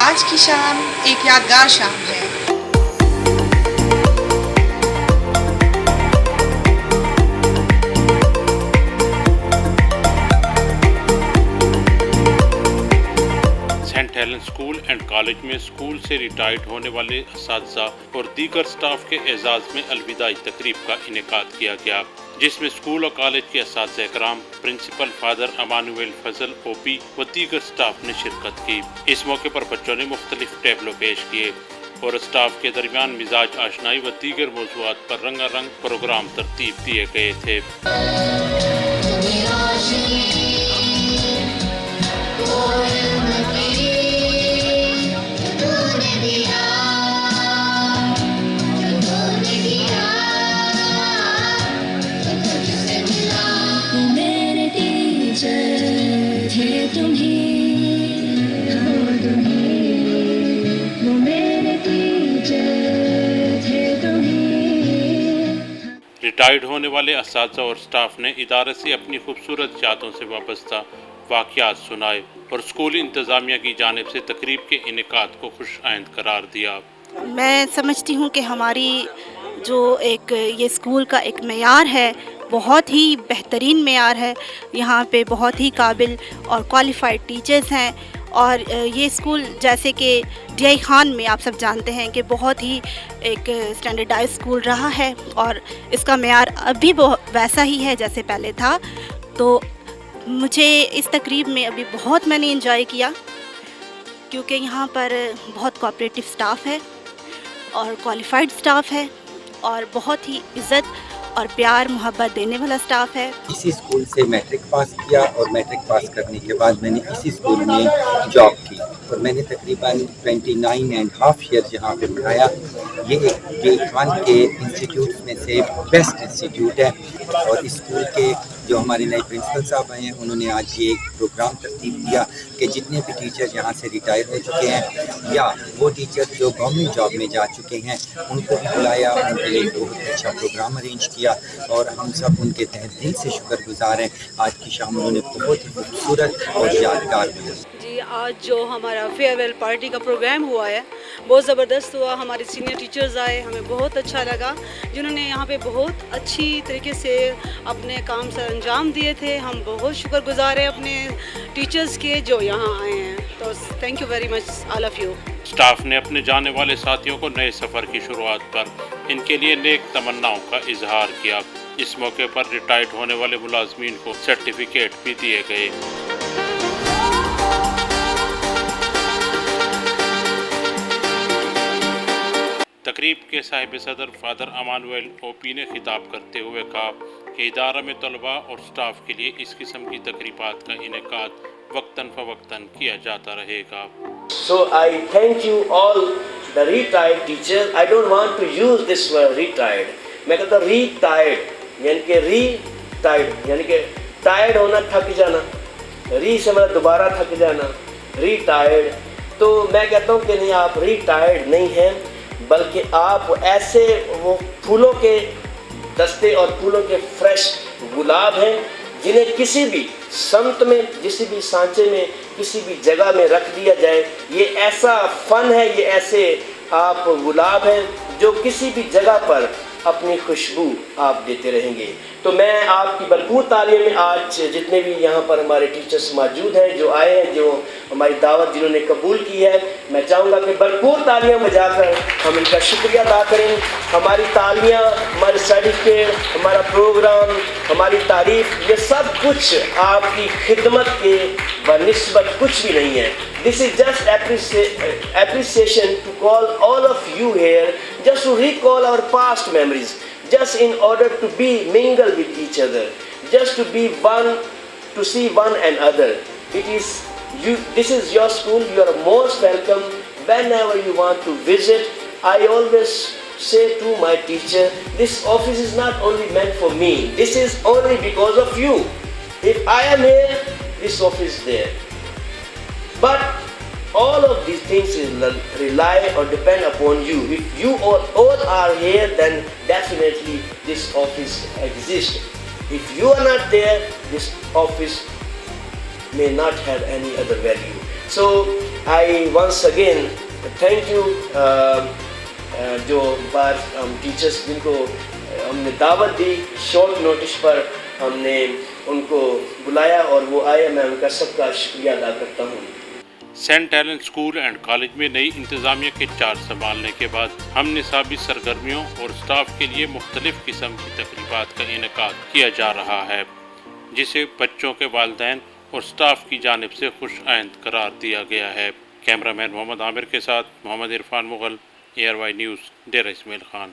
آج کی شام ایک یادگار شام ہے۔ Saint Helen school and college میں اسکول سے ریٹائرڈ ہونے والے اساتذہ اور دیگر اسٹاف کے اعزاز میں الوداعی تقریب کا انعقاد کیا گیا، جس میں اسکول اور کالج کے اساتذہ اکرام، پرنسپل فادر امانویل فضل او پی و دیگر اسٹاف نے شرکت کی۔ اس موقع پر بچوں نے مختلف ٹیبلو پیش کیے اور اسٹاف کے درمیان مزاج آشنائی و دیگر موضوعات پر رنگا رنگ پروگرام ترتیب دیے گئے تھے۔ ریٹائرڈ ہونے والے اساتذہ اور اسٹاف نے ادارے سے اپنی خوبصورت یادوں سے وابستہ واقعات سنائے اور اسکول انتظامیہ کی جانب سے تقریب کے انعقاد کو خوش آئند قرار دیا۔ میں سمجھتی ہوں کہ ہماری جو یہ اسکول کا ایک معیار ہے، بہت ہی بہترین معیار ہے۔ یہاں پہ بہت ہی قابل اور کوالیفائڈ ٹیچرز ہیں، اور یہ اسکول جیسے کہ ڈی آئی خان میں آپ سب جانتے ہیں کہ بہت ہی ایک اسٹینڈرڈائز اسکول رہا ہے، اور اس کا معیار اب بھی ویسا ہی ہے جیسے پہلے تھا۔ تو مجھے اس تقریب میں ابھی بہت میں نے انجوائے کیا، کیونکہ یہاں پر بہت کوآپریٹو اسٹاف ہے اور کوالیفائڈ اسٹاف ہے، اور بہت ہی عزت اور پیار محبت دینے والا اسٹاف ہے۔ اسی اسکول سے میٹرک پاس کیا، اور میٹرک پاس کرنے کے بعد میں نے اسی اسکول میں جاب کی، اور میں نے تقریباً 29.5 ایئر یہاں پہ پڑھایا۔ یہ ایک ڈی اے خان کے انسٹیٹیوٹ میں سے بیسٹ انسٹیٹیوٹ ہے، اور اسکول کے جو ہمارے نئے پرنسپل صاحب آئے ہیں، انہوں نے آج یہ ایک پروگرام ترتیب دیا کہ جتنے بھی ٹیچر یہاں سے ریٹائر ہو چکے ہیں، یا وہ ٹیچر جو گورنمنٹ جاب میں جا چکے ہیں، ان کو بھی بلایا، ان کے لیے ایک بہت اچھا پروگرام ارینج کیا، اور ہم سب ان کے تہہ دل سے شکر گزار ہیں۔ آج کی شام انہوں نے بہت ہی خوبصورت اور یادگار بنا۔ جی، آج جو ہمارا فیئر ویل پارٹی کا پروگرام ہوا ہے، بہت زبردست ہوا۔ ہمارے سینئر ٹیچرز آئے، ہمیں بہت اچھا لگا، جنہوں نے یہاں پہ بہت اچھی طریقے سے اپنے کام سر انجام دیے تھے۔ ہم بہت شکر گزار ہیں اپنے ٹیچرز کے جو یہاں آئے ہیں، تو thank you very much all of you. Staff نے اپنے جانے والے ساتھیوں کو نئے سفر کی شروعات پر ان کے لیے نیک تمناؤں کا اظہار کیا۔ اس موقع پر ریٹائرڈ ہونے والے ملازمین کو سرٹیفکیٹ بھی دیے گئے۔ تقریب کے صاحب صدر فادر امانویل او پی نے خطاب کرتے ہوئے کہا کہ ادارہ میں طلباء اور سٹاف کے لیے اس قسم کی تقریبات کا انعقاد وقتاً فوقتاً کیا جاتا رہے گا۔ So I thank you all the retired teachers. I don't want to use this word retired. میں کہتا ہوں retired، یعنی کہ retired یعنی کہ ٹائرڈ ہونا، تھک جانا، ری سے مطلب دوبارہ تھک جانا، ریٹائرڈ۔ تو میں کہتا ہوں کہ نہیں، آپ ریٹائرڈ نہیں ہیں، بلکہ آپ ایسے وہ پھولوں کے دستے اور پھولوں کے فریش گلاب ہیں جنہیں کسی بھی سمت میں، کسی بھی سانچے میں، کسی بھی جگہ میں رکھ دیا جائے۔ یہ ایسا فن ہے، یہ ایسے آپ گلاب ہیں جو کسی بھی جگہ پر اپنی خوشبو آپ دیتے رہیں گے۔ تو میں آپ کی بھرپور تعلیم میں آج جتنے بھی یہاں پر ہمارے ٹیچرز موجود ہیں، جو آئے ہیں، جو ہماری دعوت جنہوں نے قبول کی ہے، میں چاہوں گا کہ بھرپور تعلیم بجا کر ہم ان کا شکریہ ادا کریں۔ ہماری تعلیاں، ہمارے سرٹیفکیٹ، ہمارا پروگرام، ہماری تعریف، یہ سب کچھ آپ کی خدمت کے بنسبت کچھ بھی نہیں ہے۔ This is just appreciation to call all of you here, just to recall our past memories, just in order to be mingle with each other, just to be one, to see one another. It is you. This is your school. You are most welcome whenever you want to visit. I always say to my teacher, this office is not only meant for me. This is only because of you. If I am here, this office is there. But all of these things rely or depend upon you. If you all are here, then definitely this office exists. If you are not there, this office may not have any other value. So I once again thank you جو بار teachers جن کو ہم نے دعوت the short notice پر ہم نے ان کو بلایا اور وہ آئے، میں ان کا سب کا شکریہ ادا کرتا ہوں۔ Saint Helen school and college میں نئی انتظامیہ کے چارج سنبھالنے کے بعد ہم نصابی سرگرمیوں اور اسٹاف کے لیے مختلف قسم کی تقریبات کا انعقاد کیا جا رہا ہے، جسے بچوں کے والدین اور اسٹاف کی جانب سے خوش آئند قرار دیا گیا ہے۔ کیمرہ مین محمد عامر کے ساتھ محمد عرفان مغل، ARY نیوز، ڈیرہ اسماعیل خان۔